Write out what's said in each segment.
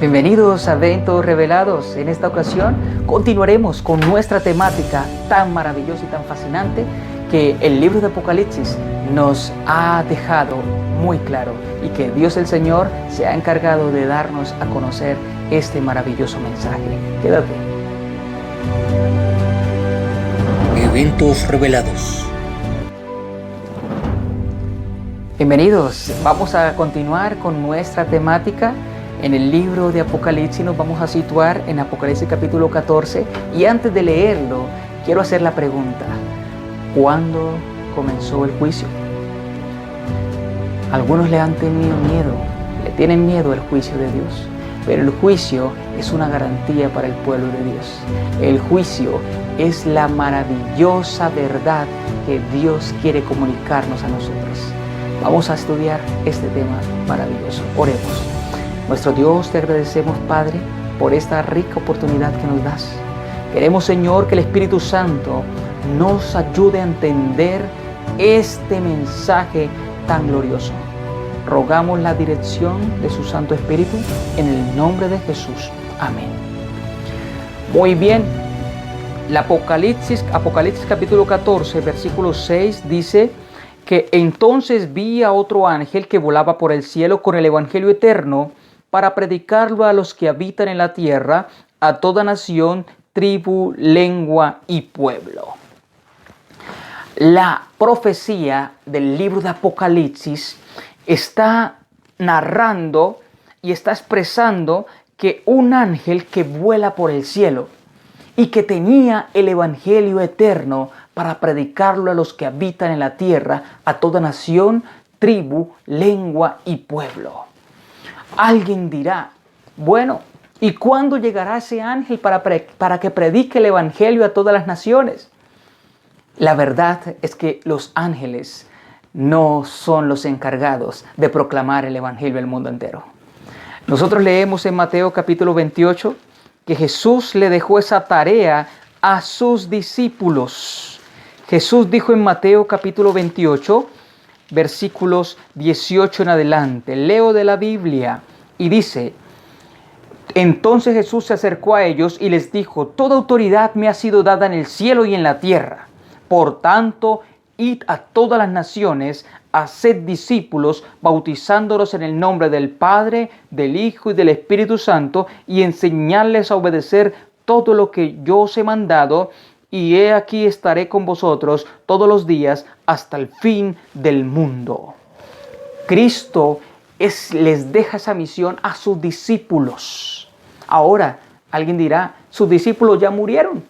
Bienvenidos a Eventos Revelados. En esta ocasión continuaremos con nuestra temática tan maravillosa y tan fascinante que el libro de Apocalipsis nos ha dejado muy claro y que Dios el Señor se ha encargado de darnos a conocer este maravilloso mensaje. Quédate. Eventos Revelados. Bienvenidos. Vamos a continuar con nuestra temática. En el libro de Apocalipsis nos vamos a situar en Apocalipsis capítulo 14 y antes de leerlo quiero hacer la pregunta: ¿cuándo comenzó el juicio? Algunos le han tenido miedo, le tienen miedo al juicio de Dios, pero el juicio es una garantía para el pueblo de Dios. El juicio es la maravillosa verdad que Dios quiere comunicarnos a nosotros. Vamos a estudiar este tema maravilloso. Oremos. Nuestro Dios, te agradecemos, Padre, por esta rica oportunidad que nos das. Queremos, Señor, que el Espíritu Santo nos ayude a entender este mensaje tan glorioso. Rogamos la dirección de su Santo Espíritu en el nombre de Jesús. Amén. Muy bien. Apocalipsis capítulo 14, versículo 6 dice que entonces vi a otro ángel que volaba por el cielo con el evangelio eterno para predicarlo a los que habitan en la tierra, a toda nación, tribu, lengua y pueblo. La profecía del libro de Apocalipsis está narrando y está expresando que un ángel que vuela por el cielo y que tenía el evangelio eterno para predicarlo a los que habitan en la tierra, a toda nación, tribu, lengua y pueblo. Alguien dirá: bueno, ¿y cuándo llegará ese ángel para que predique el evangelio a todas las naciones? La verdad es que los ángeles no son los encargados de proclamar el evangelio al mundo entero. Nosotros leemos en Mateo capítulo 28 que Jesús le dejó esa tarea a sus discípulos. Jesús dijo en Mateo capítulo 28, versículos 18 en adelante. Leo de la Biblia y dice: entonces Jesús se acercó a ellos y les dijo: toda autoridad me ha sido dada en el cielo y en la tierra. Por tanto, id a todas las naciones, haced discípulos, bautizándolos en el nombre del Padre, del Hijo y del Espíritu Santo, y enseñadles a obedecer todo lo que yo os he mandado. Y he aquí estaré con vosotros todos los días hasta el fin del mundo. Cristo les deja esa misión a sus discípulos. Ahora, alguien dirá: sus discípulos ya murieron,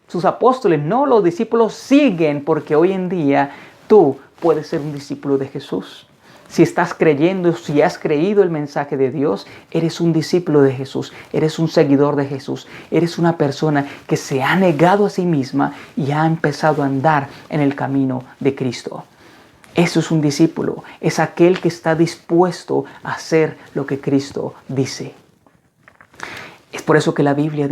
sus apóstoles. No, los discípulos siguen, porque hoy en día tú puedes ser un discípulo de Jesús. Si estás creyendo, si has creído el mensaje de Dios, eres un discípulo de Jesús, eres un seguidor de Jesús, eres una persona que se ha negado a sí misma y ha empezado a andar en el camino de Cristo. Eso es un discípulo, es aquel que está dispuesto a hacer lo que Cristo dice. Es por eso que la Biblia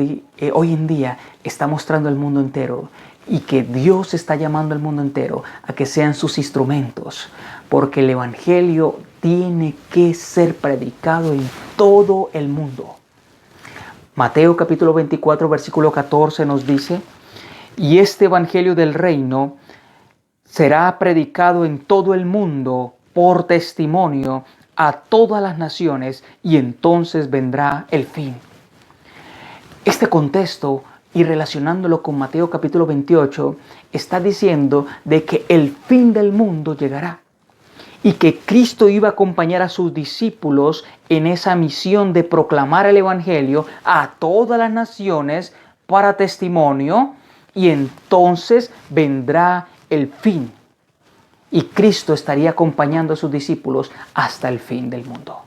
hoy en día está mostrando al mundo entero y que Dios está llamando al mundo entero a que sean sus instrumentos, porque el evangelio tiene que ser predicado en todo el mundo. Mateo capítulo 24, versículo 14 nos dice: y este evangelio del reino será predicado en todo el mundo por testimonio a todas las naciones, y entonces vendrá el fin. Este contexto, y relacionándolo con Mateo capítulo 28, está diciendo de que el fin del mundo llegará y que Cristo iba a acompañar a sus discípulos en esa misión de proclamar el evangelio a todas las naciones para testimonio, y entonces vendrá el fin. Y Cristo estaría acompañando a sus discípulos hasta el fin del mundo.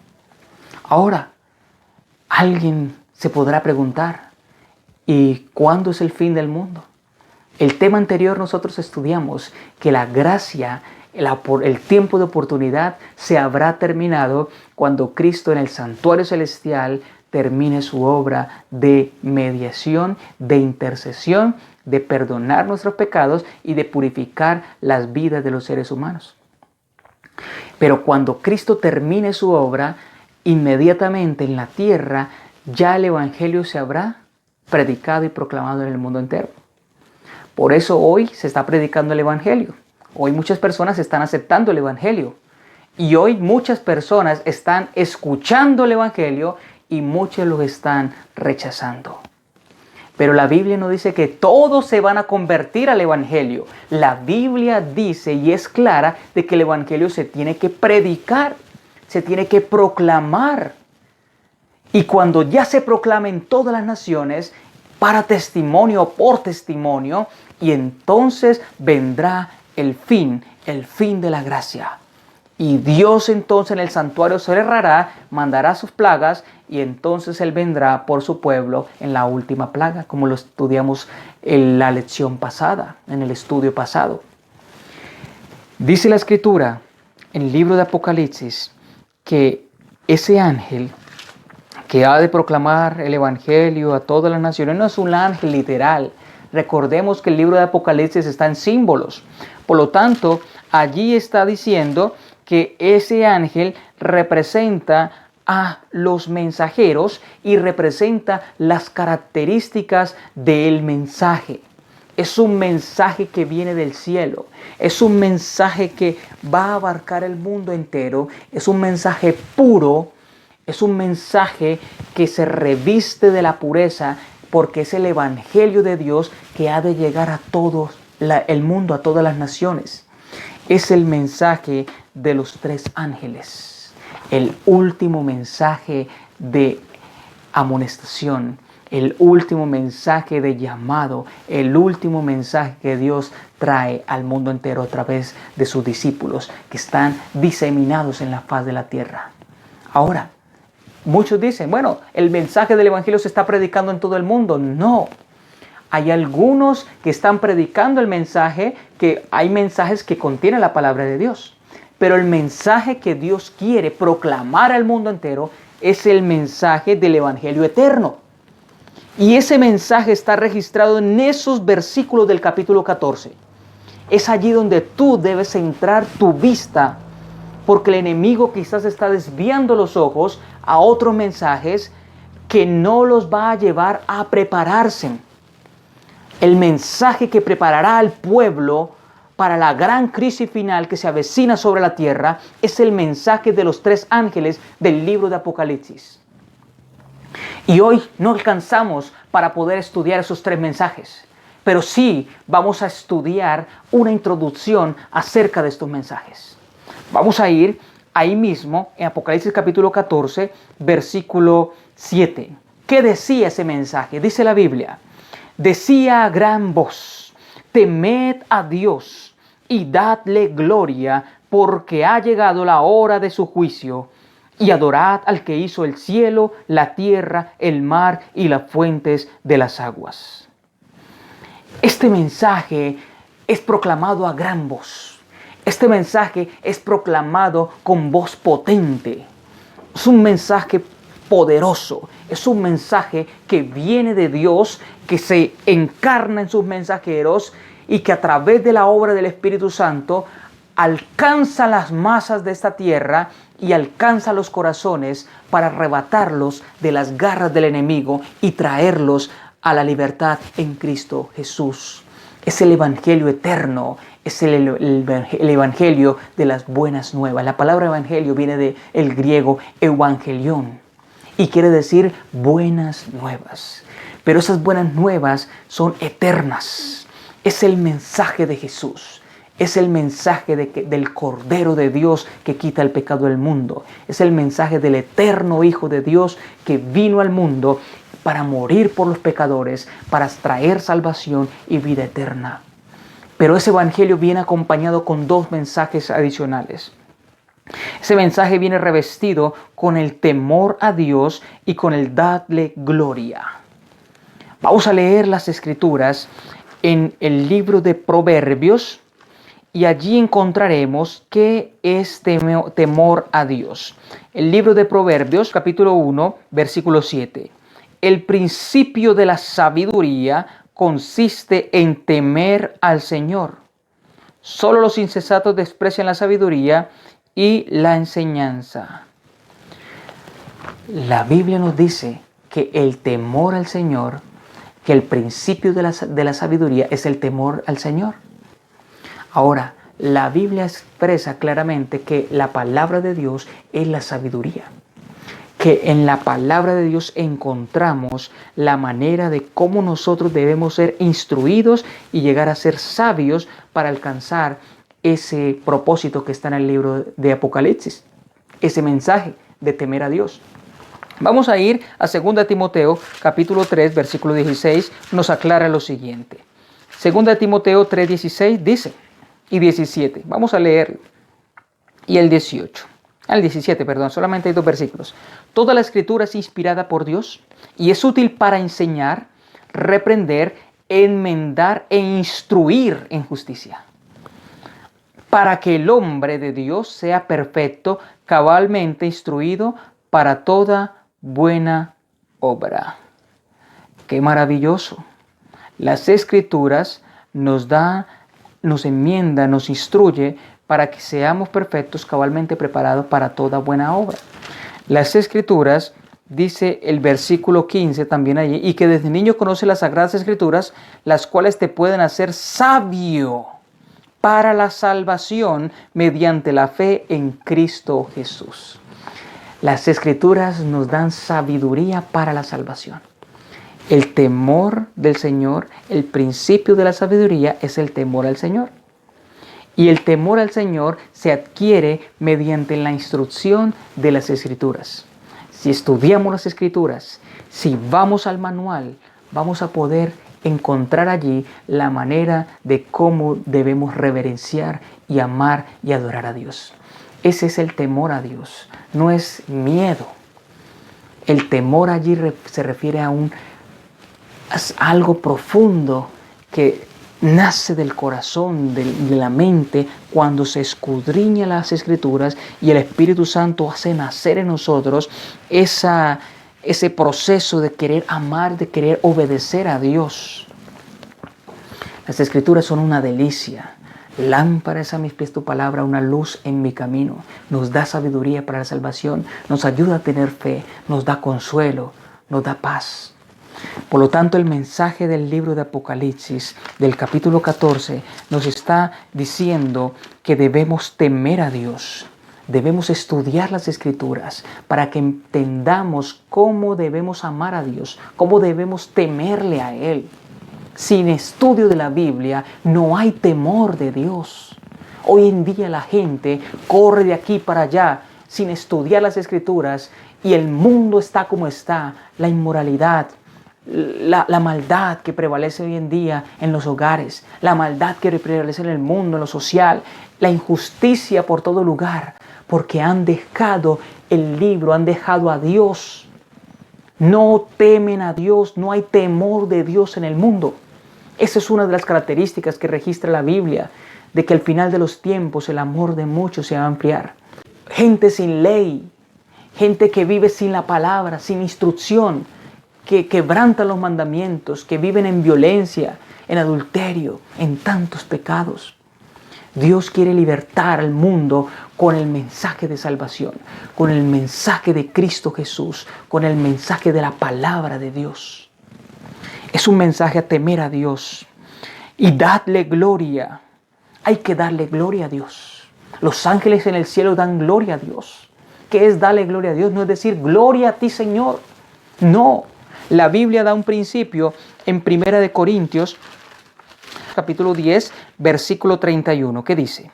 Ahora, alguien se podrá preguntar: ¿y cuándo es el fin del mundo? El tema anterior nosotros estudiamos que la gracia, el tiempo de oportunidad se habrá terminado cuando Cristo en el santuario celestial termine su obra de mediación, de intercesión, de perdonar nuestros pecados y de purificar las vidas de los seres humanos. Pero cuando Cristo termine su obra, inmediatamente en la tierra ya el Evangelio se habrá predicado y proclamado en el mundo entero. Por eso hoy se está predicando el Evangelio. Hoy muchas personas están aceptando el Evangelio. Y hoy muchas personas están escuchando el Evangelio y muchos lo están rechazando. Pero la Biblia no dice que todos se van a convertir al Evangelio. La Biblia dice y es clara de que el Evangelio se tiene que predicar, se tiene que proclamar. Y cuando ya se proclame en todas las naciones, para testimonio, por testimonio, y entonces vendrá el fin de la gracia. Y Dios entonces en el santuario cerrará, mandará sus plagas, y entonces Él vendrá por su pueblo en la última plaga, como lo estudiamos en la lección pasada, en el estudio pasado. Dice la Escritura, en el libro de Apocalipsis, que ese ángel que ha de proclamar el Evangelio a todas las naciones no es un ángel literal. Recordemos que el libro de Apocalipsis está en símbolos. Por lo tanto, allí está diciendo que ese ángel representa a los mensajeros y representa las características del mensaje. Es un mensaje que viene del cielo. Es un mensaje que va a abarcar el mundo entero. Es un mensaje puro. Es un mensaje que se reviste de la pureza porque es el Evangelio de Dios que ha de llegar a todo el mundo, a todas las naciones. Es el mensaje de los 3 ángeles. El último mensaje de amonestación. El último mensaje de llamado. El último mensaje que Dios trae al mundo entero a través de sus discípulos que están diseminados en la faz de la tierra. Ahora, muchos dicen, bueno, el mensaje del Evangelio se está predicando en todo el mundo. No. Hay algunos que están predicando el mensaje, que hay mensajes que contienen la palabra de Dios. Pero el mensaje que Dios quiere proclamar al mundo entero es el mensaje del Evangelio eterno. Y ese mensaje está registrado en esos versículos del capítulo 14. Es allí donde tú debes centrar tu vista, porque el enemigo quizás está desviando los ojos a otros mensajes que no los va a llevar a prepararse. El mensaje que preparará al pueblo para la gran crisis final que se avecina sobre la tierra es el mensaje de los 3 ángeles del libro de Apocalipsis. Y hoy no alcanzamos para poder estudiar esos 3 mensajes, pero sí vamos a estudiar una introducción acerca de estos mensajes. Vamos a ir ahí mismo en Apocalipsis capítulo 14, versículo 7. ¿Qué decía ese mensaje? Dice la Biblia, decía a gran voz, temed a Dios y dadle gloria, porque ha llegado la hora de su juicio, y adorad al que hizo el cielo, la tierra, el mar y las fuentes de las aguas. Este mensaje es proclamado a gran voz. Este mensaje es proclamado con voz potente. Es un mensaje poderoso. Es un mensaje que viene de Dios, que se encarna en sus mensajeros y que a través de la obra del Espíritu Santo alcanza las masas de esta tierra y alcanza los corazones para arrebatarlos de las garras del enemigo y traerlos a la libertad en Cristo Jesús. Es el Evangelio eterno, es el Evangelio de las buenas nuevas. La palabra Evangelio viene del griego evangelión y quiere decir buenas nuevas. Pero esas buenas nuevas son eternas. Es el mensaje de Jesús. Es el mensaje del Cordero de Dios que quita el pecado del mundo. Es el mensaje del eterno Hijo de Dios que vino al mundo para morir por los pecadores, para traer salvación y vida eterna. Pero ese evangelio viene acompañado con 2 mensajes adicionales. Ese mensaje viene revestido con el temor a Dios y con el darle gloria. Vamos a leer las Escrituras en el libro de Proverbios y allí encontraremos qué es temor a Dios. El libro de Proverbios, capítulo 1, versículo 7. El principio de la sabiduría consiste en temer al Señor. Solo los insensatos desprecian la sabiduría y la enseñanza. La Biblia nos dice que que el temor al Señor, que el principio de la sabiduría es el temor al Señor. Ahora, la Biblia expresa claramente que la palabra de Dios es la sabiduría. Que en la palabra de Dios encontramos la manera de cómo nosotros debemos ser instruidos y llegar a ser sabios para alcanzar ese propósito que está en el libro de Apocalipsis, ese mensaje de temer a Dios. Vamos a ir a 2 Timoteo capítulo 3, versículo 16, nos aclara lo siguiente. 2 Timoteo 3, 16 dice, y 17, vamos a leer, y el 18. Al 17, perdón, solamente hay 2 versículos. Toda la escritura es inspirada por Dios y es útil para enseñar, reprender, enmendar e instruir en justicia, para que el hombre de Dios sea perfecto, cabalmente instruido para toda buena obra. ¡Qué maravilloso! Las escrituras nos enmienda, nos instruye para que seamos perfectos, cabalmente preparados para toda buena obra. Las Escrituras, dice el versículo 15 también allí, y que desde niño conoce las Sagradas Escrituras, las cuales te pueden hacer sabio para la salvación mediante la fe en Cristo Jesús. Las Escrituras nos dan sabiduría para la salvación. El temor del Señor, el principio de la sabiduría es el temor al Señor. Y el temor al Señor se adquiere mediante la instrucción de las Escrituras. Si estudiamos las Escrituras, si vamos al manual, vamos a poder encontrar allí la manera de cómo debemos reverenciar y amar y adorar a Dios. Ese es el temor a Dios, no es miedo. El temor allí se refiere a algo profundo que nace del corazón, de la mente, cuando se escudriña las Escrituras y el Espíritu Santo hace nacer en nosotros ese proceso de querer amar, de querer obedecer a Dios. Las Escrituras son una delicia. Lámpara es a mis pies tu palabra, una luz en mi camino. Nos da sabiduría para la salvación, nos ayuda a tener fe, nos da consuelo, nos da paz. Por lo tanto, el mensaje del libro de Apocalipsis, del capítulo 14, nos está diciendo que debemos temer a Dios. Debemos estudiar las Escrituras para que entendamos cómo debemos amar a Dios, cómo debemos temerle a Él. Sin estudio de la Biblia no hay temor de Dios. Hoy en día la gente corre de aquí para allá sin estudiar las Escrituras y el mundo está como está, la inmoralidad, la maldad que prevalece hoy en día en los hogares, la maldad que prevalece en el mundo, en lo social, la injusticia por todo lugar, porque han dejado el libro, han dejado a Dios. No temen a Dios, no hay temor de Dios en el mundo. Esa es una de las características que registra la Biblia, de que al final de los tiempos el amor de muchos se va a enfriar. Gente sin ley, gente que vive sin la palabra, sin instrucción, que quebrantan los mandamientos, que viven en violencia, en adulterio, en tantos pecados. Dios quiere libertar al mundo con el mensaje de salvación, con el mensaje de Cristo Jesús, con el mensaje de la palabra de Dios. Es un mensaje a temer a Dios y dadle gloria. Hay que darle gloria a Dios. Los ángeles en el cielo dan gloria a Dios. ¿Qué es darle gloria a Dios? No es decir gloria a ti, Señor. No. La Biblia da un principio en 1 Corintios, capítulo 10, versículo 31, que dice: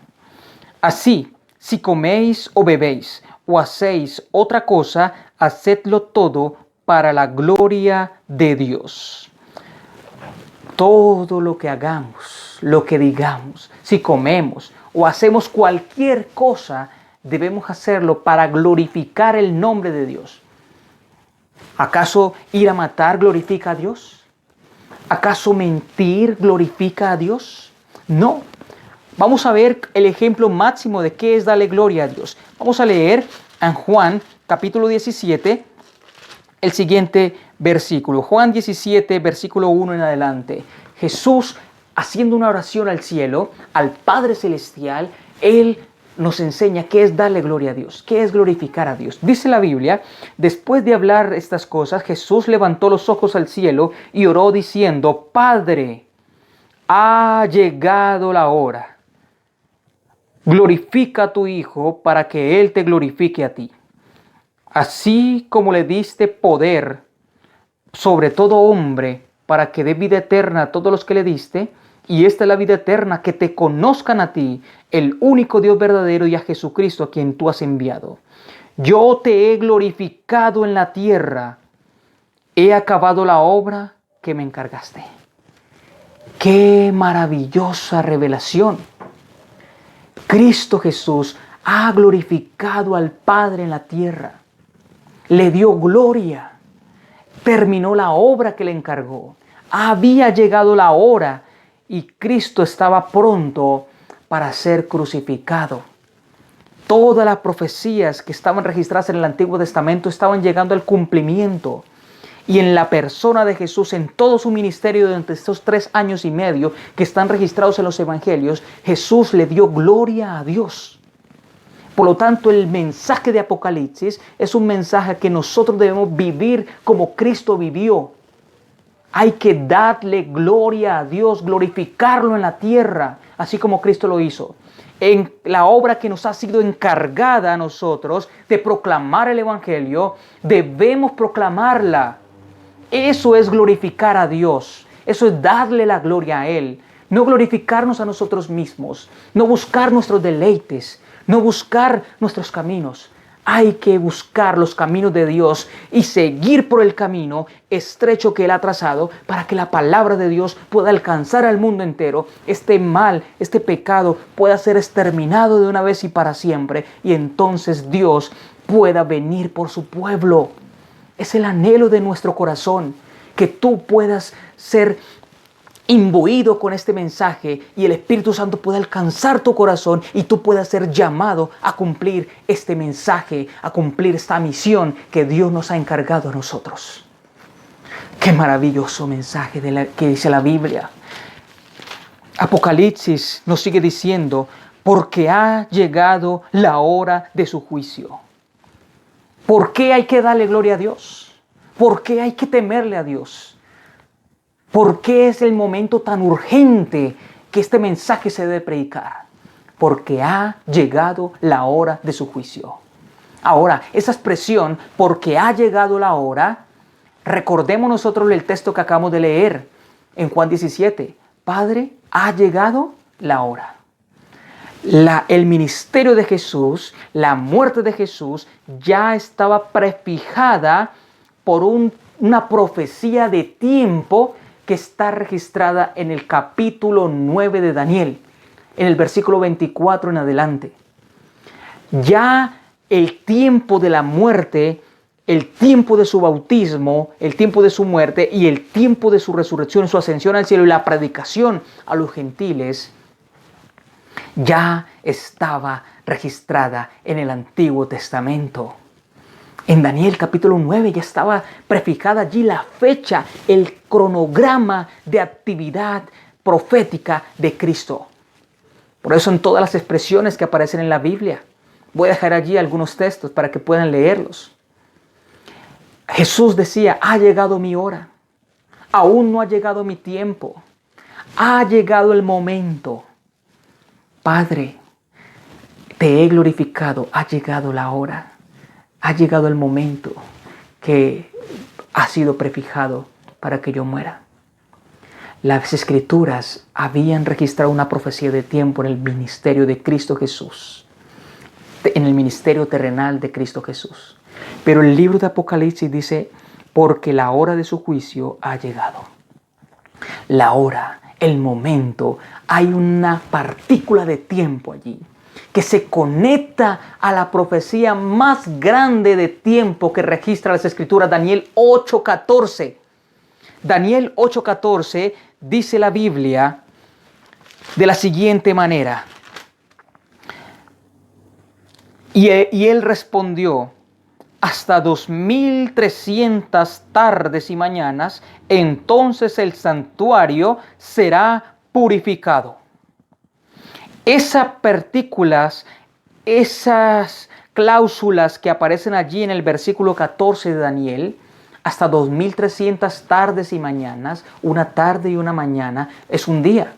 Así, si coméis o bebéis o hacéis otra cosa, hacedlo todo para la gloria de Dios. Todo lo que hagamos, lo que digamos, si comemos o hacemos cualquier cosa, debemos hacerlo para glorificar el nombre de Dios. ¿Acaso ir a matar glorifica a Dios? ¿Acaso mentir glorifica a Dios? No. Vamos a ver el ejemplo máximo de qué es darle gloria a Dios. Vamos a leer en Juan capítulo 17 el siguiente versículo. Juan 17, versículo 1 en adelante. Jesús, haciendo una oración al cielo, al Padre Celestial, Él nos enseña qué es darle gloria a Dios, qué es glorificar a Dios. Dice la Biblia, después de hablar estas cosas, Jesús levantó los ojos al cielo y oró diciendo: Padre, ha llegado la hora. Glorifica a tu Hijo para que Él te glorifique a ti. Así como le diste poder sobre todo hombre para que dé vida eterna a todos los que le diste, y esta es la vida eterna, que te conozcan a ti, el único Dios verdadero, y a Jesucristo a quien tú has enviado. Yo te he glorificado en la tierra, he acabado la obra que me encargaste. ¡Qué maravillosa revelación! Cristo Jesús ha glorificado al Padre en la tierra, le dio gloria, terminó la obra que le encargó. Había llegado la hora y Cristo estaba pronto para ser crucificado. Todas las profecías que estaban registradas en el Antiguo Testamento estaban llegando al cumplimiento. Y en la persona de Jesús, en todo su ministerio durante estos 3 años y medio que están registrados en los evangelios, Jesús le dio gloria a Dios. Por lo tanto, el mensaje de Apocalipsis es un mensaje que nosotros debemos vivir como Cristo vivió. Hay que darle gloria a Dios, glorificarlo en la tierra, así como Cristo lo hizo. En la obra que nos ha sido encargada a nosotros de proclamar el evangelio, debemos proclamarla. Eso es glorificar a Dios. Eso es darle la gloria a Él. No glorificarnos a nosotros mismos. No buscar nuestros deleites. No buscar nuestros caminos. Hay que buscar los caminos de Dios y seguir por el camino estrecho que Él ha trazado para que la palabra de Dios pueda alcanzar al mundo entero. Este mal, este pecado pueda ser exterminado de una vez y para siempre. Y entonces Dios pueda venir por su pueblo. Es el anhelo de nuestro corazón, que tú puedas ser imbuido con este mensaje y el Espíritu Santo pueda alcanzar tu corazón y tú puedas ser llamado a cumplir este mensaje, a cumplir esta misión que Dios nos ha encargado a nosotros. Qué maravilloso mensaje que dice la Biblia. Apocalipsis nos sigue diciendo: porque ha llegado la hora de su juicio. ¿Por qué hay que darle gloria a Dios? ¿Por qué hay que temerle a Dios? ¿Por qué es el momento tan urgente que este mensaje se debe predicar? Porque ha llegado la hora de su juicio. Ahora, esa expresión, porque ha llegado la hora, recordemos nosotros el texto que acabamos de leer en Juan 17. Padre, ha llegado la hora. El ministerio de Jesús, la muerte de Jesús, ya estaba prefijada por una profecía de tiempo que está registrada en el capítulo 9 de Daniel, en el versículo 24 en adelante. Ya el tiempo de la muerte, el tiempo de su bautismo, el tiempo de su muerte y el tiempo de su resurrección, su ascensión al cielo y la predicación a los gentiles, ya estaba registrada en el Antiguo Testamento. En Daniel capítulo 9 ya estaba prefijada allí la fecha, el cronograma de actividad profética de Cristo. Por eso en todas las expresiones que aparecen en la Biblia, voy a dejar allí algunos textos para que puedan leerlos. Jesús decía: ha llegado mi hora, aún no ha llegado mi tiempo, ha llegado el momento. Padre, te he glorificado, ha llegado la hora. Ha llegado el momento que ha sido prefijado para que yo muera. Las Escrituras habían registrado una profecía de tiempo en el ministerio de Cristo Jesús, en el ministerio terrenal de Cristo Jesús. Pero el libro de Apocalipsis dice: porque la hora de su juicio ha llegado. La hora, el momento, hay una partícula de tiempo allí que se conecta a la profecía más grande de tiempo que registra las Escrituras, Daniel 8:14. Daniel 8:14 dice la Biblia de la siguiente manera: y él respondió: hasta 2300 tardes y mañanas, entonces el santuario será purificado. Esas partículas esas cláusulas que aparecen allí en el versículo 14 de Daniel, hasta 2300 tardes y mañanas, una tarde y una mañana, es un día.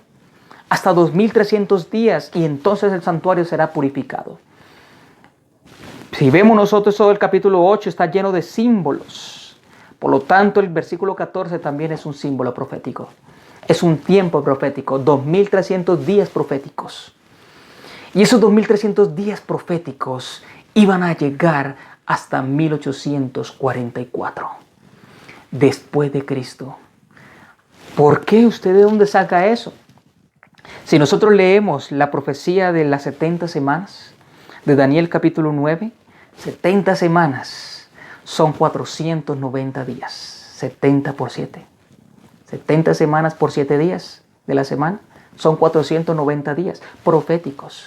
Hasta 2300 días, y entonces el santuario será purificado. Si vemos nosotros todo el capítulo 8, está lleno de símbolos. Por lo tanto, el versículo 14 también es un símbolo profético. Es un tiempo profético, 2300 días proféticos. Y esos 2300 días proféticos iban a llegar hasta 1844, después de Cristo. ¿Por qué? ¿Usted de dónde saca eso? Si nosotros leemos la profecía de las 70 semanas, de Daniel capítulo 9, 70 semanas son 490 días, 70 por 7. 70 semanas por 7 días de la semana son 490 días proféticos.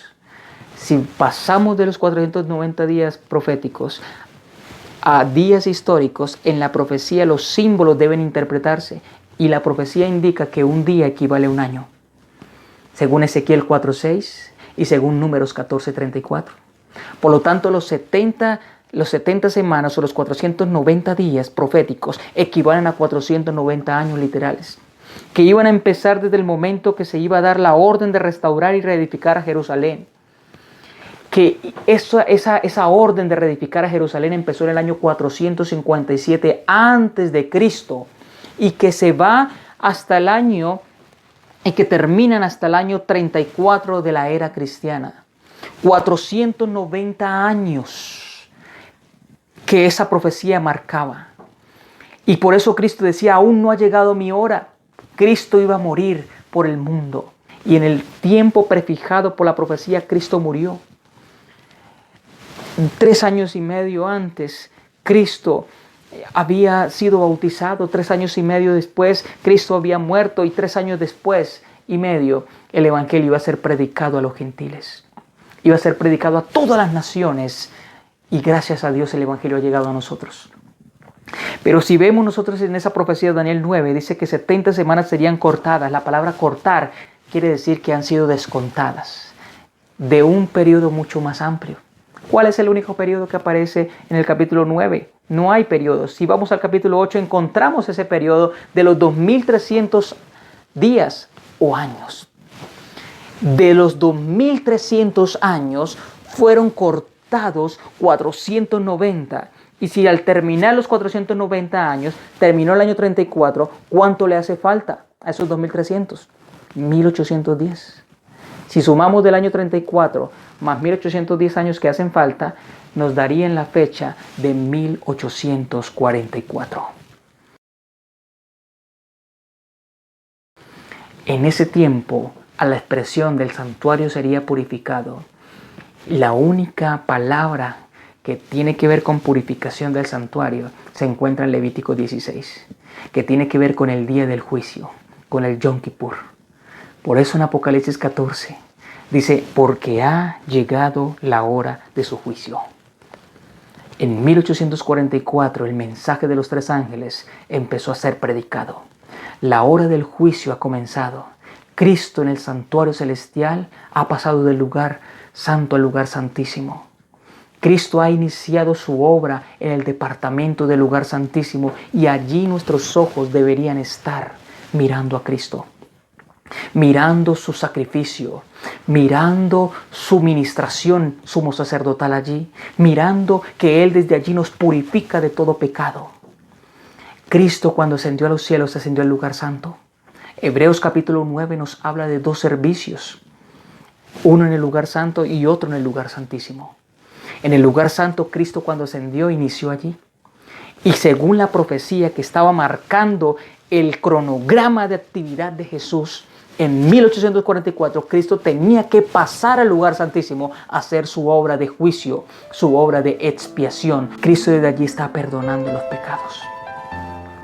Si pasamos de los 490 días proféticos a días históricos, en la profecía los símbolos deben interpretarse y la profecía indica que un día equivale a un año, según Ezequiel 4:6 y según Números 14:34. Por lo tanto, los 70 semanas o los 490 días proféticos equivalen a 490 años literales, que iban a empezar desde el momento que se iba a dar la orden de restaurar y reedificar a Jerusalén. Que esa orden de reedificar a Jerusalén empezó en el año 457 antes de Cristo y que se va hasta el año y que terminan hasta el año 34 de la era cristiana. 490 años que esa profecía marcaba. Y por eso Cristo decía, aún no ha llegado mi hora. Cristo iba a morir por el mundo. Y en el tiempo prefijado por la profecía, Cristo murió. 3 años y medio antes, Cristo había sido bautizado. 3 años y medio después, Cristo había muerto. Y 3 años después y medio, el evangelio iba a ser predicado a los gentiles. Iba a ser predicado a todas las naciones. Y gracias a Dios el evangelio ha llegado a nosotros. Pero si vemos nosotros en esa profecía de Daniel 9, dice que 70 semanas serían cortadas. La palabra cortar quiere decir que han sido descontadas de un periodo mucho más amplio. ¿Cuál es el único periodo que aparece en el capítulo 9? No hay periodos. Si vamos al capítulo 8, encontramos ese periodo de los 2300 días o años. De los 2300 años fueron cortados 490. Y si al terminar los 490 años, terminó el año 34, ¿cuánto le hace falta a esos 2300? 1810. Si sumamos del año 34 más 1810 años que hacen falta, nos darían la fecha de 1844. En ese tiempo, a la expresión del santuario sería purificado, la única palabra que tiene que ver con purificación del santuario se encuentra en Levítico 16, que tiene que ver con el día del juicio, con el Yom Kippur. Por eso en Apocalipsis 14 dice, porque ha llegado la hora de su juicio. En 1844 el mensaje de los 3 ángeles empezó a ser predicado. La hora del juicio ha comenzado. Cristo en el santuario celestial ha pasado del lugar santo al lugar santísimo. Cristo ha iniciado su obra en el departamento del lugar santísimo y allí nuestros ojos deberían estar mirando a Cristo, mirando su sacrificio, mirando su ministración sumo sacerdotal allí, mirando que Él desde allí nos purifica de todo pecado. Cristo cuando ascendió a los cielos ascendió al lugar santo. Hebreos capítulo 9 nos habla de 2 servicios, uno en el lugar santo y otro en el lugar santísimo. En el lugar santo, Cristo cuando ascendió inició allí. Y según la profecía que estaba marcando el cronograma de actividad de Jesús, en 1844 Cristo tenía que pasar al lugar santísimo a hacer su obra de juicio, su obra de expiación. Cristo desde allí está perdonando los pecados.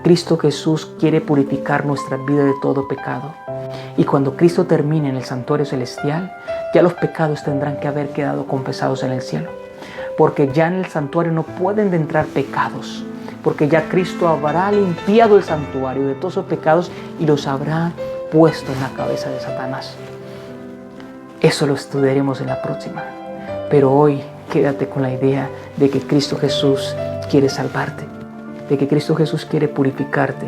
Cristo Jesús quiere purificar nuestra vida de todo pecado. Y cuando Cristo termine en el santuario celestial, ya los pecados tendrán que haber quedado confesados en el cielo. Porque ya en el santuario no pueden entrar pecados. Porque ya Cristo habrá limpiado el santuario de todos esos pecados y los habrá puesto en la cabeza de Satanás. Eso lo estudiaremos en la próxima. Pero hoy quédate con la idea de que Cristo Jesús quiere salvarte, de que Cristo Jesús quiere purificarte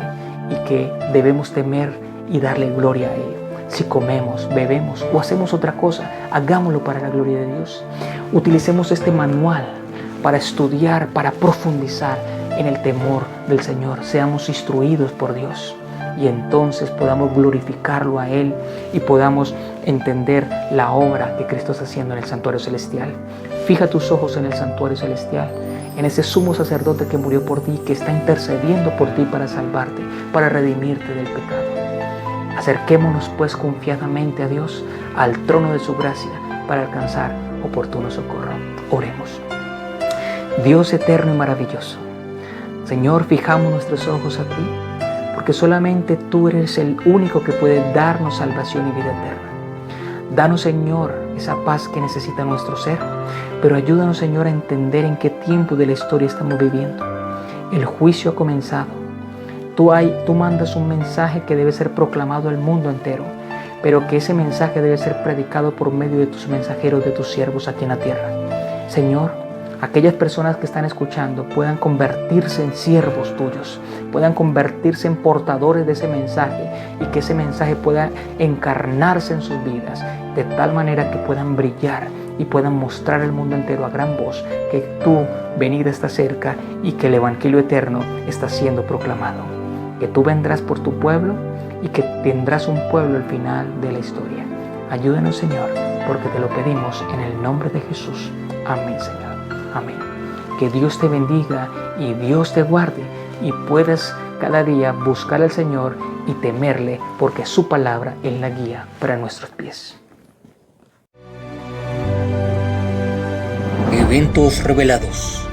y que debemos temer y darle gloria a Él. Si comemos, bebemos o hacemos otra cosa, hagámoslo para la gloria de Dios. Utilicemos este manual para estudiar, para profundizar en el temor del Señor. Seamos instruidos por Dios y entonces podamos glorificarlo a Él y podamos entender la obra que Cristo está haciendo en el santuario celestial. Fija tus ojos en el santuario celestial, en ese sumo sacerdote que murió por ti, que está intercediendo por ti para salvarte, para redimirte del pecado. Acerquémonos pues confiadamente a Dios, al trono de su gracia, para alcanzar oportuno socorro. Oremos. Dios eterno y maravilloso, Señor, fijamos nuestros ojos a ti, porque solamente tú eres el único que puede darnos salvación y vida eterna. Danos, Señor, esa paz que necesita nuestro ser, pero ayúdanos, Señor, a entender en qué tiempo de la historia estamos viviendo. El juicio ha comenzado. Tú mandas un mensaje que debe ser proclamado al mundo entero, pero que ese mensaje debe ser predicado por medio de tus mensajeros, de tus siervos aquí en la tierra. Señor, aquellas personas que están escuchando puedan convertirse en siervos tuyos, puedan convertirse en portadores de ese mensaje y que ese mensaje pueda encarnarse en sus vidas de tal manera que puedan brillar y puedan mostrar al mundo entero a gran voz que tu venida está cerca y que el Evangelio eterno está siendo proclamado. Que tú vendrás por tu pueblo y que tendrás un pueblo al final de la historia. Ayúdanos, Señor, porque te lo pedimos en el nombre de Jesús. Amén, Señor. Amén. Que Dios te bendiga y Dios te guarde y puedas cada día buscar al Señor y temerle, porque su palabra es la guía para nuestros pies. Eventos revelados.